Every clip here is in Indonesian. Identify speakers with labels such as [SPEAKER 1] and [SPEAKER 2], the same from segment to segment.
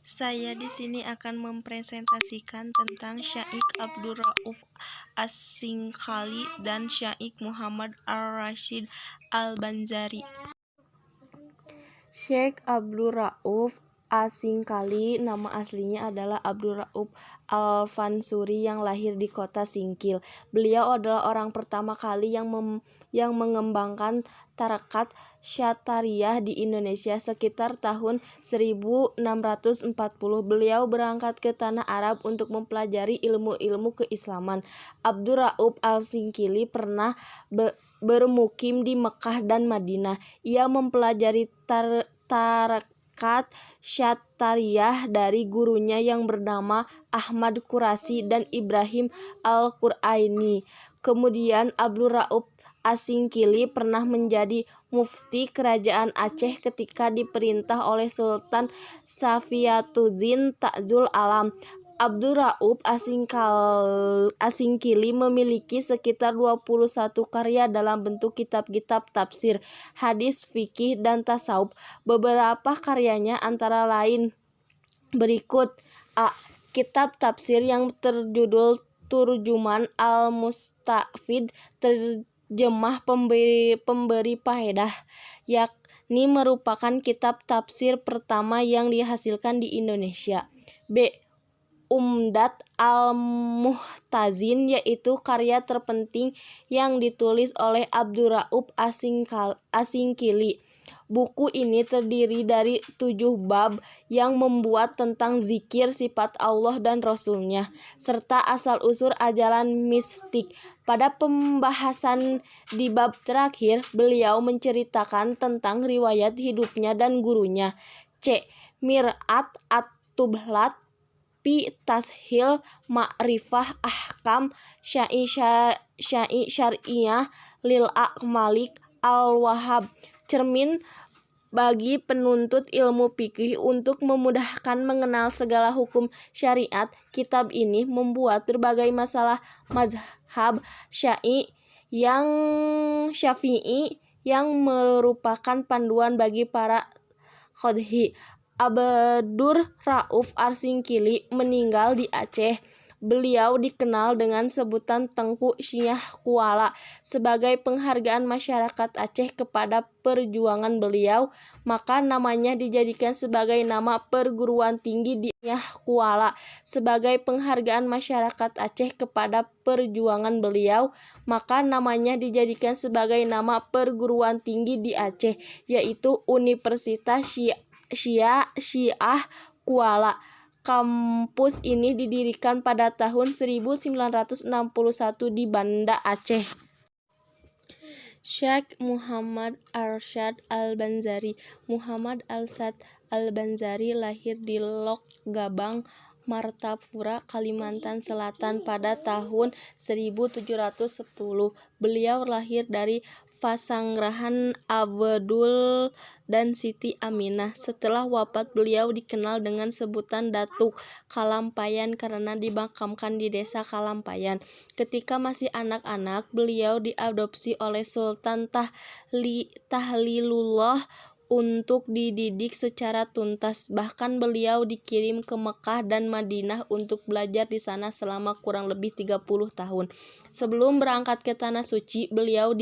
[SPEAKER 1] Saya di sini akan mempresentasikan tentang Syaikh Abdul Rauf As-Singkali dan Syaikh Muhammad Ar-Rasyid Al-Banzari. Syaikh Abdul Rauf As-Singkali, nama aslinya adalah Abdul Rauf Al-Fansuri yang lahir di kota Singkil. Beliau adalah orang pertama kali yang mengembangkan tarekat Syatariah di Indonesia sekitar tahun 1640. Beliau berangkat ke tanah Arab untuk mempelajari ilmu-ilmu keislaman. Abdul Rauf Al-Singkili pernah bermukim di Mekah dan Madinah. Ia mempelajari tarekat Syatariah dari gurunya yang bernama Ahmad Qurasy dan Ibrahim Al-Quraini. Kemudian Abdul Rauf As-Singkili pernah menjadi mufti kerajaan Aceh ketika diperintah oleh Sultan Safiyatuddin Ta'zul Alam. Abdul Rauf As-Singkili memiliki sekitar 21 karya dalam bentuk kitab-kitab tafsir, hadis, fikih, dan tasawuf. Beberapa karyanya antara lain berikut: A. Kitab tafsir yang terjudul Turjuman Al-Mustafid, terjemah pemberi faedah, yakni merupakan kitab tafsir pertama yang dihasilkan di Indonesia. B. Umdat Al-Muhtazin, yaitu karya terpenting yang ditulis oleh Abdul Rauf As-Singkili. Buku ini terdiri dari 7 bab yang membuat tentang zikir, sifat Allah dan Rasul-Nya, serta asal-usul ajaran mistik. Pada pembahasan di bab terakhir, beliau menceritakan tentang riwayat hidupnya dan gurunya. C. Mir'at At-Tublat Fi Tashil Ma'rifah Ahkam Syariah lil Malik Al-Wahhab, cermin bagi penuntut ilmu fikih untuk memudahkan mengenal segala hukum syariat. Kitab ini membuat berbagai masalah mazhab Syafi'i yang merupakan panduan bagi para qadhi. Abdur Rauf As-Singkili meninggal di Aceh. Beliau dikenal dengan sebutan Tengku Syekh Kuala sebagai penghargaan masyarakat Aceh kepada perjuangan beliau, maka namanya dijadikan sebagai nama perguruan tinggi di Syekh Kuala. Sebagai penghargaan masyarakat Aceh kepada perjuangan beliau, maka namanya dijadikan sebagai nama perguruan tinggi di Aceh, yaitu Universitas Syiah Kuala. Kampus ini didirikan pada tahun 1961 di Banda Aceh. Syaikh Muhammad Ar-Rasyid Al-Banzari. Muhammad Al-Rasyid Al-Banzari lahir di Lok Gabang, Martapura, Kalimantan Selatan pada tahun 1710. Beliau lahir dari Pasanggrahan Abdul dan Siti Aminah. Setelah wafat, beliau dikenal dengan sebutan Datuk Kalampayan karena dimakamkan di desa Kalampayan. Ketika masih anak-anak, beliau diadopsi oleh Sultan Tahlilullah untuk dididik secara tuntas. Bahkan beliau dikirim ke Mekah dan Madinah untuk belajar di sana selama kurang lebih 30 tahun. Sebelum berangkat ke Tanah Suci, beliau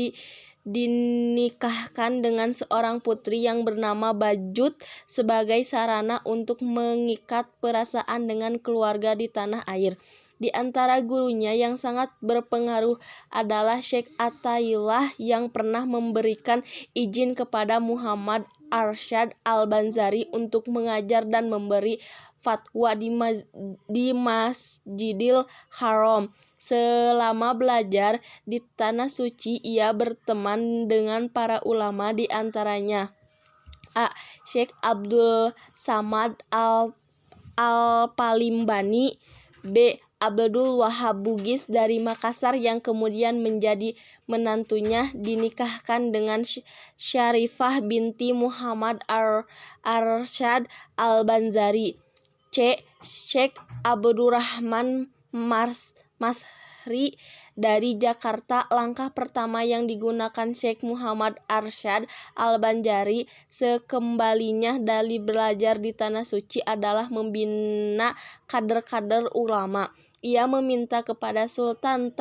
[SPEAKER 1] dinikahkan dengan seorang putri yang bernama Bajut sebagai sarana untuk mengikat perasaan dengan keluarga di tanah air. Di antara gurunya yang sangat berpengaruh adalah Syekh Athaillah yang pernah memberikan izin kepada Muhammad Ar-Rasyid Al-Banzari untuk mengajar dan memberi fatwa di Masjidil Haram. Selama belajar di Tanah Suci, ia berteman dengan para ulama, di antaranya A. Syekh Abdul Samad Al-Palimbani, B. Abdul Wahab Bugis dari Makassar yang kemudian menjadi menantunya, dinikahkan dengan Syarifah binti Muhammad Ar-Rasyid Al-Banzari. C. Syekh Abdurrahman Masri Dari Jakarta, langkah pertama yang digunakan Syekh Muhammad Arsyad Al-Banjari sekembalinya dari belajar di Tanah Suci adalah membina kader-kader ulama. Ia meminta kepada Sultan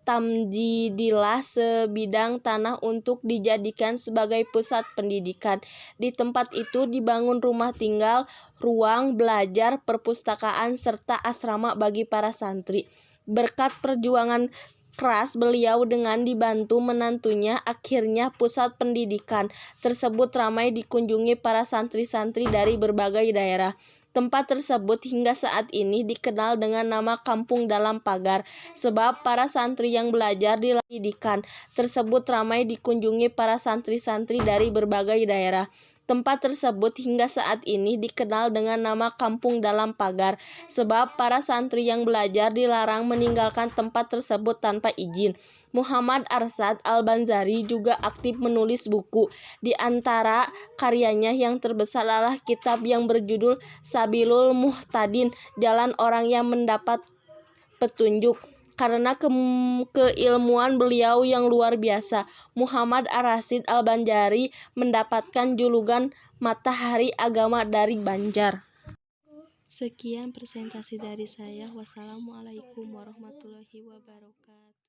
[SPEAKER 1] Tamjidillah sebidang tanah untuk dijadikan sebagai pusat pendidikan. Di tempat itu dibangun rumah tinggal, ruang belajar, perpustakaan, serta asrama bagi para santri. Berkat perjuangan keras beliau dengan dibantu menantunya, akhirnya pusat pendidikan tersebut ramai dikunjungi para santri-santri dari berbagai daerah. Tempat tersebut hingga saat ini dikenal dengan nama Kampung Dalam Pagar, sebab para santri yang belajar di pendidikan tersebut ramai dikunjungi para santri-santri dari berbagai daerah. Tempat tersebut hingga saat ini dikenal dengan nama Kampung Dalam Pagar, sebab para santri yang belajar dilarang meninggalkan tempat tersebut tanpa izin. Muhammad Arsyad Al-Banjari juga aktif menulis buku. Di antara karyanya yang terbesar adalah kitab yang berjudul Sabilul Muhtadin, Jalan Orang yang Mendapat Petunjuk. Karena keilmuan beliau yang luar biasa, Muhammad Arsyad Al-Banjari mendapatkan julukan Matahari Agama dari Banjar. Sekian presentasi dari saya. Wassalamualaikum warahmatullahi wabarakatuh.